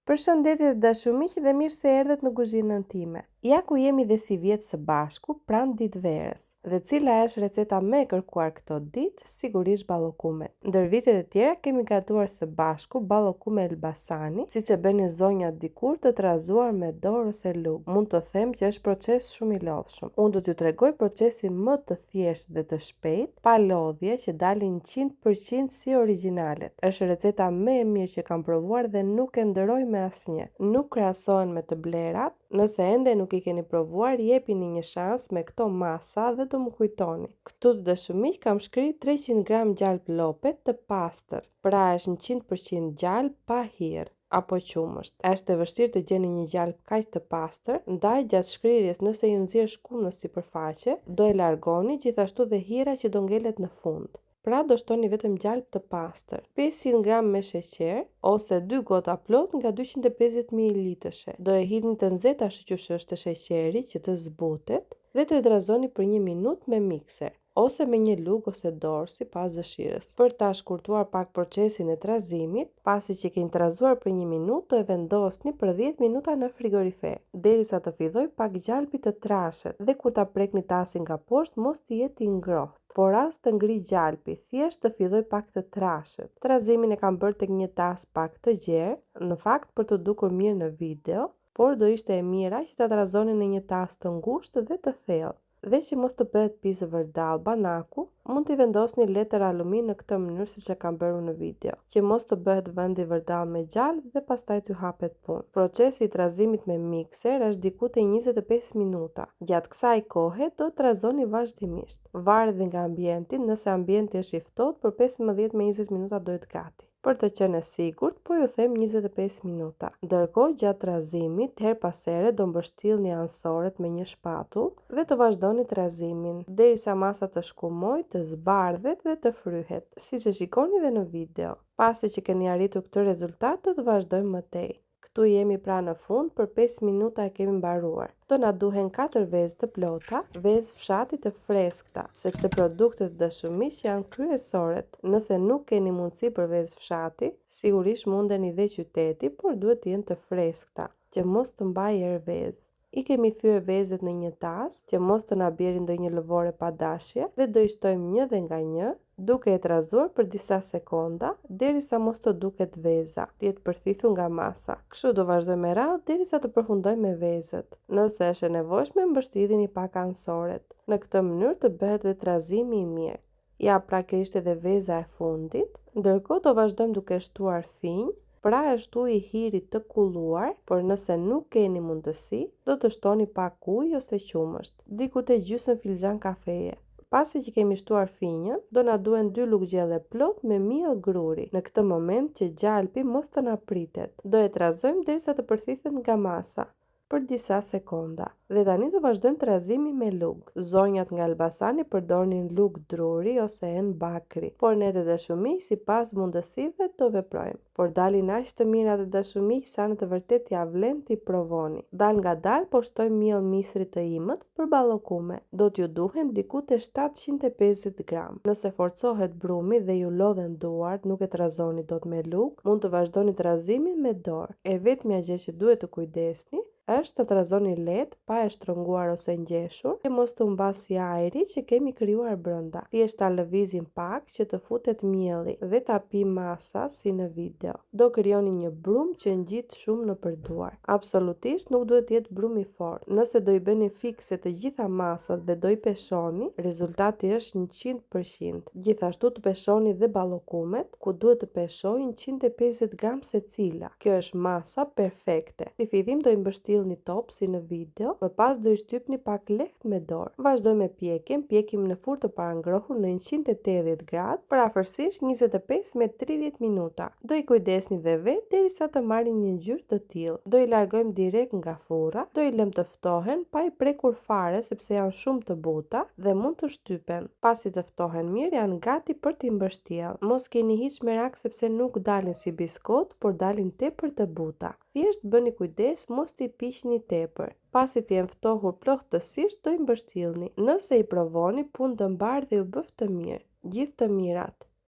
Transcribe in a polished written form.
Përshëndetje të dashur miq dhe mirë se erdhët në kuzhinën time. Ja ku jemi dhe si vjetë së bashku pranë ditëverës. Dhe cila është receta më e kërkuar këto ditë? Sigurisht ballokumet. Ndër vitet e tjera kemi gatuar së bashku ballokume Elbasani, siç e bënin zonjat dikur, të trazuar me dorë ose lugë. Mund të them që është proces shumë i lodhshëm. Unë do t'ju tregoj procesin më të thjeshtë dhe të shpejtë, pa lodhje, që dalin 100% si originalet. Është receta më e mirë që kam provuar dhe nuk e ndëroj me asnjë. Nuk krahasohen me të blerat. Nëse ende nuk i keni provuar, jepini një shans me këto masa dhe do më kujtoni. Këtu të dashur miq kam shkruar 300 gram gjalp llope të pastër. Pra është 100% gjalp pa hirë apo qumësht. Është e vështirë të gjeni një gjalp kaq të pastër, ndaj gjatë shkrirjes nëse ju nxjerr shkumë në sipërfaqe, do e largoni, gjithashtu dhe hira që do ngelet në fund. Pra do shtoni vetëm gjalp të pastër. 500 gram me sheqer ose 2 gota plot nga 250 ml. Do e hidhni të nxehtë ashtu që është sheqeri që të zbutet dhe të e trazoni për 1 minutë me mikser ose me një lugë ose dorë sipas dëshirës. Për ta shkurtuar pak procesin e trazimit, pasi që keni trazuar për 1 minutë, do e vendosni për 10 minuta në frigorifer, derisa të fillojë pak gjalpi të trashet dhe kur ta prekni tasin nga poshtë mos të jetë i ngrohtë. Por as të ngri gjalpi, thjesht të filloj pak të trashet. Trazimin e kam bërë tek një tas pak të gjerë, në fakt për të dukur mirë në video, por do ishte e mira që ta trazoni në një tas të ngushtë dhe të thellë. Dhe që mos të bëhet pizë vërdall banaku, mund t'i vendosni letër alumin në këtë mënyrë siç e kam bërë në video, që mos të bëhet vendi vërdall me gjalp dhe pastaj t'ju hapet punë. Procesi i trazimit me mikser është diku te 25 minuta. Gjatë kësaj kohe do trazoni vazhdimisht. Varet dhe nga ambienti, nëse ambienti është i ftohtë, për 15 me 20 minuta do jetë gati. Për të qenë e sigurt, po ju them 25 minuta. Ndërkohë, gjatë trazimit, her pas here do mbështillni ansoret me një shpatull dhe të vazhdoni trazimin derisa masa të shkumojë, të zbardhet dhe të fryhet, siç e shikoni dhe në video. Pasi që keni arritur këtë rezultat, do të vazhdojmë më tej. Këtu jemi pra në fund, për 5 minuta e kemi mbaruar. Do na duhen 4 vezë të plota, vezë fshati të freskëta, sepse produktet e dashur miq janë kryesoret. Nëse nuk keni mundësi për vezë fshati, sigurisht mundeni dhe qyteti, por duhet të jenë të freskëta, që mos të mbajë erë vezë. I kemi thyer vezët në një tas, që mos të na bjerë ndonjë lëvore pa dashje, dhe do i shtojmë një dhe nga një, duke e trazuar për disa sekonda, derisa mos të duket veza, të jetë përthithur nga masa. Kështu do vazhdojmë me radhë derisa të përfundojmë me vezët. Nëse është e nevojshme, mbështidhini pak ansoret. Në këtë mënyrë të bëhet dhe trazimi i mirë. Ja, pra kjo ishte dhe veza e fundit. Ndërkohë do vazhdojmë duke shtuar finj. Pra është uji i hirit të kulluar, por nëse nuk keni mundësi, do të shtoni pak ujë ose qumësht, diku te gjysmë filxhan kafeje. Pasi që kemi shtuar finjën, do na duhen 2 lugë gjelle plot me miell gruri. Në këtë moment që gjalpi mos të na pritet. Do e trazojmë derisa të përthithet nga masa për disa sekonda. Dhe tani do vazhdojmë trazimin me lugë. Zonjat nga Elbasani përdornin lugë druri ose en bakri, por ne të dashur miq sipas mundësive do veprojmë. Por dalin aq të mira të dashur miq sa në të vërtetë ja vlen t'i provoni. Dal nga dal po shtoj miell misri të imët për ballokume. Do t'ju duhen diku te 750 gram. Nëse forcohet brumi dhe ju lodhen duart, nuk e trazoni dot me lugë, mund të vazhdoni trazimin me dorë. E vetmja gjë që duhet të kujdesni është të trazoni lehtë, pa e shtrënguar ose ngjeshur, që mos të humbasë ajri që kemi krijuar brenda. Thjesht ta lëvizim pak që të futet mielli dhe ta pi masa si në video. Do krijoni një brum që ngjit shumë nëpër duar. Absolutisht nuk duhet të jetë brum i fortë. Nëse do i bëni fikse të gjitha masat dhe do i peshoni, rezultati është 100%. Gjithashtu të peshoni dhe ballokumet, ku duhet të peshojnë 150 gram secila. Kjo është masa perfekte. Si fillim do i mbështillni top si në video, më pas do i shtypni pak lehtë me dorë. Vazhdojmë me pjekjen, pjekim në furrë të parangrohur në 180 gradë për afërsisht 25 me 30 minuta. Do i kujdesni dhe vetë derisa të marrin një ngjyrë të tillë. Do i largojmë direkt nga furra, do i lëm të ftohen pa i prekur fare sepse janë shumë të buta dhe mund të shtypen. Pasi të ftohen mirë, janë gati për t'i mbështjellë. Mos keni hiç merak sepse nuk dalin si biskot, por dalin tepër të buta. Thjesht bëni kujdes mos t'i piqni tepër. Pasi t'i jenë ftohur ploftësisht, do i mbështjellni. Nëse i provoni, punë të mbar dhe ju bëft të mirë. Gjithë të mirat.